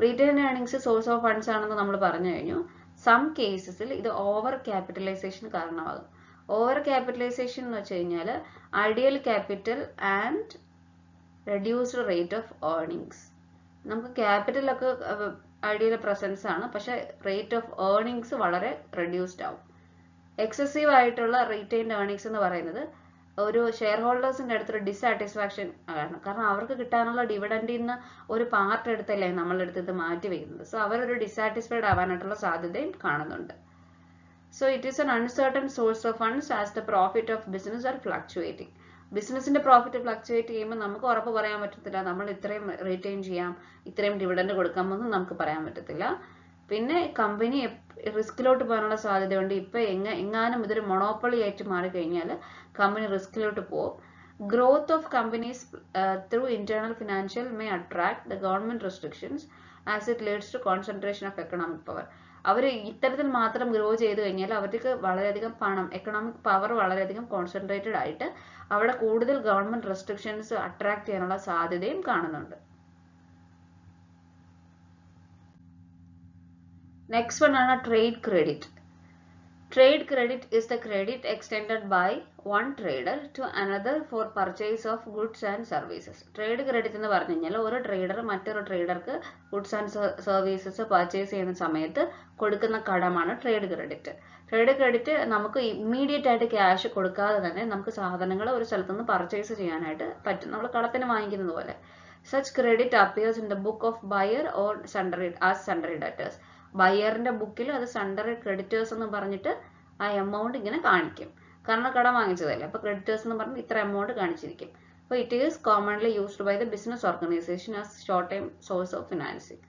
Retained earnings source of funds ആണെന്ന് നമ്മൾ പറഞ്ഞു കഴിഞ്ഞു. സം കേസസിൽ ഇത് ഓവർ ക്യാപിറ്റലൈസേഷൻ കാരണമാകും. ഓവർ ക്യാപിറ്റലൈസേഷൻ എന്ന് വെച്ച് കഴിഞ്ഞാൽ ideal capital and reduced rate of earnings. നമുക്ക് ക്യാപിറ്റലൊക്കെ ഐഡിയൽ പ്രസൻസ് ആണ്, പക്ഷെ റേറ്റ് ഓഫ് ഏർണിങ്സ് വളരെ റെഡ്യൂസ്ഡ് ആവും. എക്സസീവ് ആയിട്ടുള്ള റീറ്റെയിൻഡ് ഏർണിങ്സ് എന്ന് പറയുന്നത് ഒരു ഷെയർ ഹോൾഡേഴ്സിന്റെ അടുത്തൊരു ഡിസാറ്റിസ്ഫാക്ഷൻ ആണ്. കാരണം അവർക്ക് കിട്ടാനുള്ള ഡിവിഡൻഡിൽ നിന്ന് ഒരു പാർട്ട് എടുത്തല്ലേ നമ്മളുടെ അടുത്ത് ഇത് മാറ്റി വെക്കുന്നത്. സോ അവരൊരു ഡിസാറ്റിസ്ഫൈഡ് ആവാനായിട്ടുള്ള സാധ്യതയും കാണുന്നുണ്ട്. So it is an uncertain source of funds as the profit of business are fluctuating. ബിസിനസിന്റെ പ്രോഫിറ്റ് ഫ്ലക്ച്വേറ്റ് ചെയ്യുമ്പോൾ നമുക്ക് ഉറപ്പ് പറയാൻ പറ്റത്തില്ല നമ്മൾ ഇത്രയും റീറ്റെയിൻ ചെയ്യാം, ഇത്രയും ഡിവിഡൻഡ് കൊടുക്കാമെന്നും നമുക്ക് പറയാൻ പറ്റത്തില്ല. പിന്നെ കമ്പനി റിസ്കിലോട്ട് പോകാനുള്ള സാധ്യതയുണ്ട്. ഇപ്പൊ എങ്ങാനും ഇതൊരു മൊണോപ്പൊളി ആയിട്ട് മാറിക്കഴിഞ്ഞാൽ കമ്പനി റിസ്കിലോട്ട് പോകും. Growth of companies through internal financial may attract the government restrictions as it leads to concentration of economic power. അവർ ഇത്തരത്തിൽ മാത്രം ഗ്രോ ചെയ്ത് കഴിഞ്ഞാൽ അവർക്ക് വളരെയധികം പണം, എക്കണോമിക് പവർ വളരെയധികം കോൺസെൻട്രേറ്റഡ് ആയിട്ട് അവിടെ കൂടുതൽ ഗവൺമെന്റ് റെസ്ട്രിക്ഷൻസ് അട്രാക്ട് ചെയ്യാനുള്ള സാധ്യതയും കാണുന്നുണ്ട്. നെക്സ്റ്റ് വൺ ആണ് trade credit. Trade credit is the credit extended by one trader to another for purchase of goods and services. Trade credit എന്ന് പറഞ്ഞു കഴിഞ്ഞാൽ ഒരു ട്രേഡർ മറ്റൊരു ട്രേഡർക്ക് ഗുഡ്സ് ആൻഡ് സർവീസസ് പർച്ചേസ് ചെയ്യുന്ന സമയത്ത് കൊടുക്കുന്ന കടമാണ് ട്രേഡ് ക്രെഡിറ്റ്. ട്രേഡ് ക്രെഡിറ്റ് നമുക്ക് ഇമ്മീഡിയറ്റ് ആയിട്ട് ക്യാഷ് കൊടുക്കാതെ തന്നെ നമുക്ക് സാധനങ്ങൾ ഒരു സ്ഥലത്ത് നിന്ന് പർച്ചേസ് ചെയ്യാനായിട്ട് പറ്റും, നമ്മൾ കടത്തിന് വാങ്ങിക്കുന്നത് പോലെ. Such credit appears in the book of buyer or sundry as sundry debtors. ബയറിന്റെ ബുക്കിൽ അത് സണ്ടറി ക്രെഡിറ്റേഴ്സ് എന്ന് പറഞ്ഞിട്ട് ആ എമൗണ്ട് ഇങ്ങനെ കാണിക്കും, കാരണം കടം വാങ്ങിച്ചതല്ലേ, അപ്പൊ ക്രെഡിറ്റേഴ്സ് എന്ന് പറഞ്ഞ് ഇത്ര എമൗണ്ട് കാണിച്ചിരിക്കും. അപ്പോൾ it is commonly used by the business organisation as short time source of financing.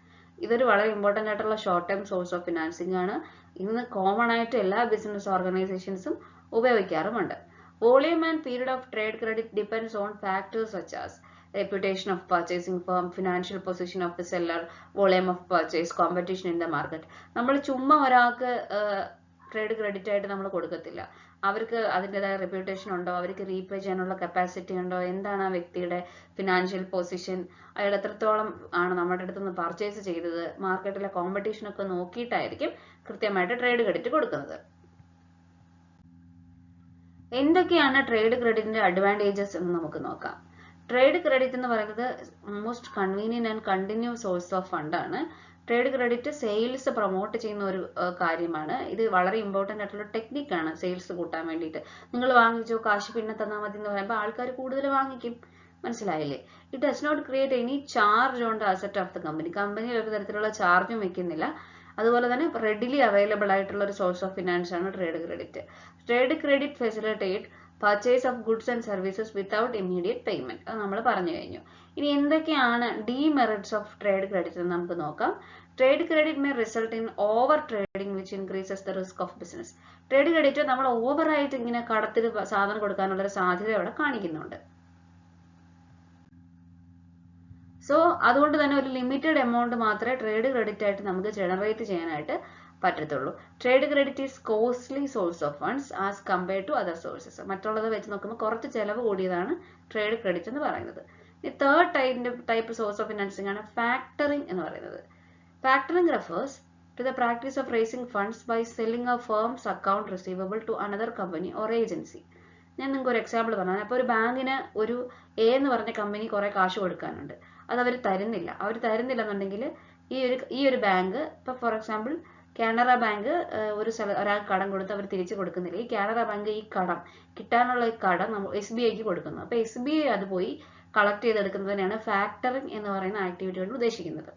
ഇതൊരു വളരെ ഇമ്പോർട്ടൻ്റ് ആയിട്ടുള്ള short time source of financing ആണ്. ഇന്ന് കോമൺ ആയിട്ട് എല്ലാ ബിസിനസ് ഓർഗനൈസേഷൻസും ഉപയോഗിക്കാറുമുണ്ട്. Volume and period of trade credit depends on factors such as reputation of purchasing firm, financial position of the seller, volume of purchase, competition in the market. നമ്മൾ ചുമ്മാ ഒരാൾക്ക് trade credit ആയിട്ട് നമ്മൾ കൊടുക്കത്തില്ല. അവർക്ക് അതിൻ്റെതായ റെപ്യൂട്ടേഷൻ ഉണ്ടോ, അവർക്ക് റീപേ ചെയ്യാനുള്ള കപ്പാസിറ്റി ഉണ്ടോ, എന്താണ് ആ വ്യക്തിയുടെ ഫിനാൻഷ്യൽ പൊസിഷൻ, അയാൾ എത്രത്തോളം ആണ് നമ്മുടെ അടുത്ത് നിന്ന് പർച്ചേസ് ചെയ്തത്, മാർക്കറ്റിലെ കോമ്പറ്റീഷൻ ഒക്കെ നോക്കിയിട്ടായിരിക്കും കൃത്യമായിട്ട് ട്രേഡ് ക്രെഡിറ്റ് കൊടുക്കുന്നത്. എന്തൊക്കെയാണ് ട്രേഡ് ക്രെഡിറ്റിന്റെ അഡ്വാൻറ്റേജസ് എന്ന് നമുക്ക് നോക്കാം. ട്രേഡ് ക്രെഡിറ്റ് എന്ന് പറയുന്നത് most convenient and continuous source of fund ആണ്. ട്രേഡ് ക്രെഡിറ്റ് സെയിൽസ് പ്രൊമോട്ട് ചെയ്യുന്ന ഒരു കാര്യമാണ്. ഇത് വളരെ ഇമ്പോർട്ടൻ്റ് ആയിട്ടുള്ള ടെക്നിക്കാണ് സെയിൽസ് കൂട്ടാൻ വേണ്ടിയിട്ട്. നിങ്ങൾ വാങ്ങിച്ചോ, കാശ് പിന്നെ തന്നാൽ മതി എന്ന് പറയുമ്പോൾ ആൾക്കാർ കൂടുതൽ വാങ്ങിക്കും. മനസ്സിലായില്ലേ? It does not create any charge on the asset of the company. Company ഒരു തരത്തിലുള്ള ചാർജും വെക്കുന്നില്ല. അതുപോലെ തന്നെ റെഡിലി അവൈലബിൾ ആയിട്ടുള്ള ഒരു സോഴ്സ് ഓഫ് ഫിനാൻസ് ആണ് trade credit. Trade credit facilitate purchase of goods and services without immediate payment. അത് നമ്മൾ പറഞ്ഞു കഴിഞ്ഞു. ഇനി എന്തൊക്കെയാണ് ഡീമെറിറ്റ്സ് ഓഫ് ട്രേഡ് ക്രെഡിറ്റ് എന്ന് നമുക്ക് നോക്കാം. Trade credit may result in over trading which increases the risk of business. Trade credit നമ്മൾ ഓവറായിട്ട് ഇങ്ങനെ കടത്തിൽ സാധനം കൊടുക്കാനുള്ള ഒരു സാധ്യത അവിടെ കാണിക്കുന്നുണ്ട്. സോ അതുകൊണ്ട് തന്നെ ഒരു ലിമിറ്റഡ് എമൗണ്ട് മാത്രമേ ട്രേഡ് ക്രെഡിറ്റ് ആയിട്ട് നമുക്ക് ജനറേറ്റ് ചെയ്യാനായിട്ട് പറ്റത്തുള്ളൂ. Trade credit is costly source of funds as compared to other sources. മറ്റുള്ളത് വെച്ച് നോക്കുമ്പോൾ കുറച്ച് ചെലവ് കൂടിയതാണ് ട്രേഡ് ക്രെഡിറ്റ് എന്ന് പറയുന്നത്. ഈ third type source of financing ആണ് ഫാക്ടറിംഗ് എന്ന് പറയുന്നത്. Factoring refers to the practice of raising funds by selling a firm's account receivable to another company or agency. ഞാൻ നിങ്ങൾക്ക് ഒരു എക്സാമ്പിൾ പറഞ്ഞു. അപ്പോൾ ഒരു ബാങ്കിന് ഒരു എ എന്ന് പറഞ്ഞ കമ്പനി കുറെ കാശ് കൊടുക്കാനുണ്ട്, അത് അവർ തരുന്നില്ല. അവർ തരുന്നില്ലെന്നുണ്ടെങ്കിൽ ഈ ഒരു ബാങ്ക്, ഇപ്പോൾ ഫോർ എക്സാമ്പിൾ കാനറ ബാങ്ക് ഒരാൾക്ക് കടം കൊടുത്ത് അവർ തിരിച്ചു കൊടുക്കുന്നില്ല. ഈ കാനറ ബാങ്ക് ഈ കടം കിട്ടാനുള്ള ഈ കടം നമ്മൾ SBIക്ക് കൊടുക്കുന്നു. അപ്പോൾ SBI അത് പോയി കളക്ട് ചെയ്തെടുക്കുന്നതിനാണ് ഫാക്ടറിംഗ് എന്ന് പറയുന്ന ആക്ടിവിറ്റി കൊണ്ട് ഉദ്ദേശിക്കുന്നത്.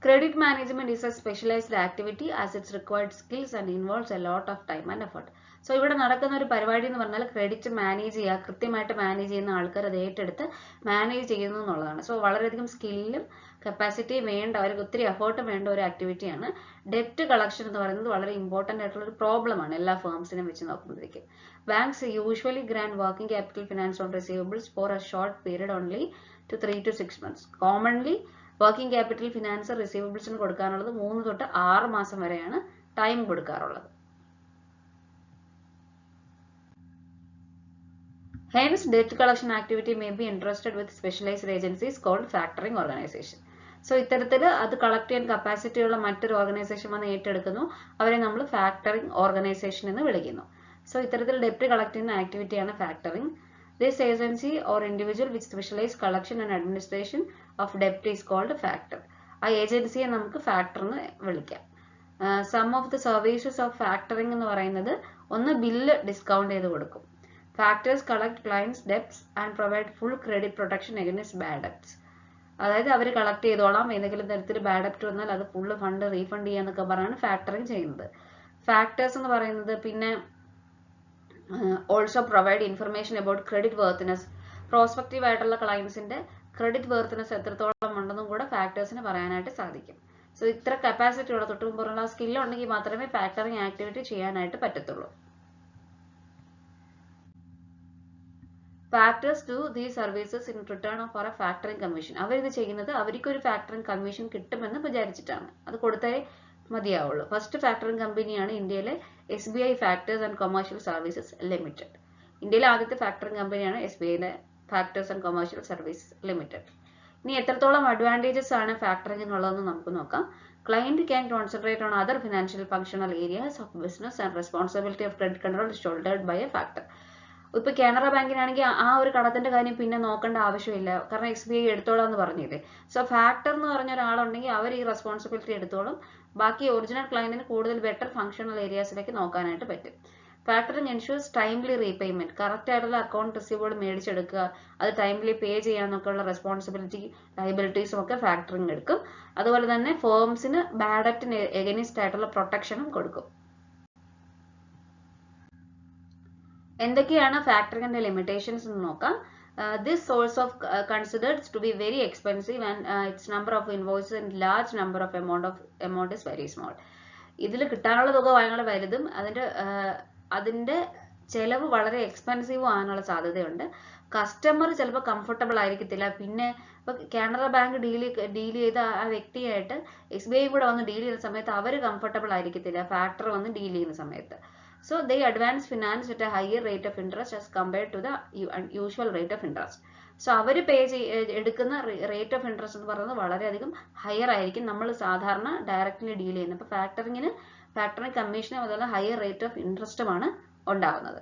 Credit management is a specialized activity as it's required skills and involves a lot of time and effort. So ഇവിടെ നടക്കുന്ന ഒരു പരിപാടി എന്ന് പറഞ്ഞാൽ ക്രെഡിറ്റ് മാനേജ് ചെയ്യുക, കൃത്യമായിട്ട് മാനേജ് ചെയ്യുന്ന ആൾക്കാർ അത് ഏറ്റെടുത്ത് മാനേജ് ചെയ്യുന്നു എന്നുള്ളതാണ്. സോ വളരെയധികം സ്കില്ലും കപ്പാസിറ്റിയും വേണ്ട, അവർക്ക് ഒത്തിരി എഫേർട്ടും വേണ്ട ഒരു ആക്ടിവിറ്റിയാണ്. ഡെപ്റ്റ് കളക്ഷൻ എന്ന് പറയുന്നത് വളരെ ഇമ്പോർട്ടൻ്റ് ആയിട്ടുള്ള ഒരു പ്രോബ്ലമാണ് എല്ലാ ഫേംസിനും വെച്ച് നോക്കുമ്പോഴേക്കും. Banks usually grant working capital finance on receivables for a short period only to 3 to 6 months. Commonly working capital finance റിസീവബിൾസിന് കൊടുക്കാനുള്ളത് 3 to 6 മാസം വരെയാണ് ടൈം കൊടുക്കാറുള്ളത്. Hence, debt collection activity may be entrusted with specialized agencies called factoring organization. So ഇത്തരത്തിൽ അത് collect ചെയ്യാൻ capacity ഉള്ള മറ്റൊരു ഓർഗനൈസേഷൻ വന്ന് ഏറ്റെടുക്കുന്നു, അവരെ നമ്മൾ ഫാക്ടറിംഗ് ഓർഗനൈസേഷൻ എന്ന് വിളിക്കുന്നു. സോ ഇത്തരത്തിൽ ഡെപ്റ്റ് കളക്ട് ചെയ്യുന്ന ആക്ടിവിറ്റിയാണ് factoring. This agency or individual with specialise collection and administration of ഡെപ്റ്റ് ഈസ് കോൾഡ് ഫാക്ടർ. ആ ഏജൻസിയെ നമുക്ക് ഫാക്ടർ എന്ന് വിളിക്കാം. Some of the services of factoring എന്ന് പറയുന്നത്, ഒന്ന് ബില്ല് ഡിസ്കൗണ്ട് ചെയ്ത് കൊടുക്കും. Factors collect clients' debts and provide full credit protection against bad debts. അതായത് അവർ കളക്ട് ചെയ്തോളാം, ഏതെങ്കിലും തരത്തിൽ ബാഡ് ഡെപ്റ്റ് വന്നാൽ അത് ഫുള്ള് ഫണ്ട് റീഫണ്ട് ചെയ്യാന്നൊക്കെ പറഞ്ഞാണ് ഫാക്ടറിങ് ചെയ്യുന്നത്. ഫാക്ടേഴ്സ് എന്ന് പറയുന്നത് പിന്നെ also provide information about credit worthiness. Prospective ആയിട്ടുള്ള ക്ലയൻസിന്റെ ക്രെഡിറ്റ് വർത്തിനെസ് എത്രത്തോളം ഉണ്ടെന്നും കൂടെ ഫാക്ടേഴ്സിന് പറയാനായിട്ട് സാധിക്കും. സോ ഇത്ര കപ്പാസിറ്റി ഉള്ള തൊട്ടുമുമ്പുള്ള സ്കില്ലുണ്ടെങ്കിൽ മാത്രമേ ഫാക്ടറിങ് ആക്ടിവിറ്റി ചെയ്യാനായിട്ട് പറ്റത്തുള്ളൂ. Factors do these services in return for a factoring commission. അവരിത് ചെയ്യുന്നത് അവർക്കൊരു ഫാക്ടറിംഗ് കമ്മീഷൻ കിട്ടുമെന്ന് വിചാരിച്ചിട്ടാണ്. അത് കൊടുത്തേ മതിയാവുള്ളൂ. ഫസ്റ്റ് ഫാക്ടറിംഗ് കമ്പനിയാണ് ഇന്ത്യയിലെ SBI factors and commercial services limited. ഇന്ത്യയിലെ ആദ്യത്തെ ഫാക്ടറിംഗ് കമ്പനിയാണ് SBIയിലെ factors and commercial services limited. ഇനി എത്രത്തോളം അഡ്വാൻറ്റേജസ് ആണ് ഫാക്ടറിംഗിനുള്ളതെന്ന് നമുക്ക് നോക്കാം. Client can concentrate on other financial functional areas of business and responsibility of credit control shouldered by a factor. ഇപ്പൊ കാനറ ബാങ്കിനാണെങ്കിൽ ആ ഒരു കടത്തിന്റെ കാര്യം പിന്നെ നോക്കേണ്ട ആവശ്യമില്ല, കാരണം SBI എടുത്തോളാം എന്ന് പറഞ്ഞില്ലേ. സോ ഫാക്ടർ എന്ന് പറഞ്ഞ ഒരാളുണ്ടെങ്കിൽ അവർ ഈ റെസ്പോൺസിബിലിറ്റി എടുത്തോളും. ബാക്കി ഒറിജിനൽ ക്ലയന്റിന് കൂടുതൽ ബെറ്റർ ഫങ്ഷണൽ ഏരിയാസിലേക്ക് നോക്കാനായിട്ട് പറ്റും. Factoring ensures timely repayment. Correct ആയിട്ടുള്ള അക്കൗണ്ട് റിസീവബിൾ മേടിച്ചെടുക്കുക, അത് ടൈംലി പേ ചെയ്യാന്നൊക്കെ ഉള്ള റെസ്പോൺസിബിലിറ്റി ലയബിലിറ്റീസും ഒക്കെ ഫാക്ടറിംഗ് എടുക്കും. അതുപോലെ തന്നെ ഫേംസിന് ബാഡ് ഡെറ്റിന് എഗനിസ്റ്റ് ആയിട്ടുള്ള പ്രൊട്ടക്ഷനും കൊടുക്കും. എന്തൊക്കെയാണ് ഫാക്ടറിംഗിന്റെ ലിമിറ്റേഷൻസ് എന്ന് നോക്കാം. This source of considered to be very expensive and its number of invoices and large number of amount is very small. ഇതിൽ കിട്ടാനുള്ള തുക ഭയങ്കര വലുതും അതിന്റെ ചെലവ് വളരെ എക്സ്പെൻസീവും ആകാനുള്ള സാധ്യതയുണ്ട്. കസ്റ്റമർ ചിലപ്പോൾ കംഫർട്ടബിൾ ആയിരിക്കത്തില്ല. പിന്നെ ഇപ്പൊ കാനറ ബാങ്ക് ഡീൽ ചെയ്ത ആ വ്യക്തിയായിട്ട് SBI കൂടെ വന്ന് ഡീൽ ചെയ്യുന്ന സമയത്ത് അവർ കംഫർട്ടബിൾ ആയിരിക്കത്തില്ല ഫാക്ടർ വന്ന് ഡീൽ ചെയ്യുന്ന സമയത്ത്. So they advance finance at a higher rate of interest as compared to the usual rate of interest. So അവർ എടുക്കുന്ന റേറ്റ് ഓഫ് ഇൻട്രസ്റ്റ് എന്ന് പറയുന്നത് വളരെയധികം ഹയർ ആയിരിക്കും നമ്മൾ സാധാരണ ഡയറക്റ്റ്ലി ഡീൽ ചെയ്യുന്നത്. അപ്പോൾ ഫാക്ടറിംഗ് കമ്മീഷനും അതുപോലെ ഹയർ റേറ്റ് ഓഫ് ഇൻട്രസ്റ്റുമാണ് ഉണ്ടാവുന്നത്.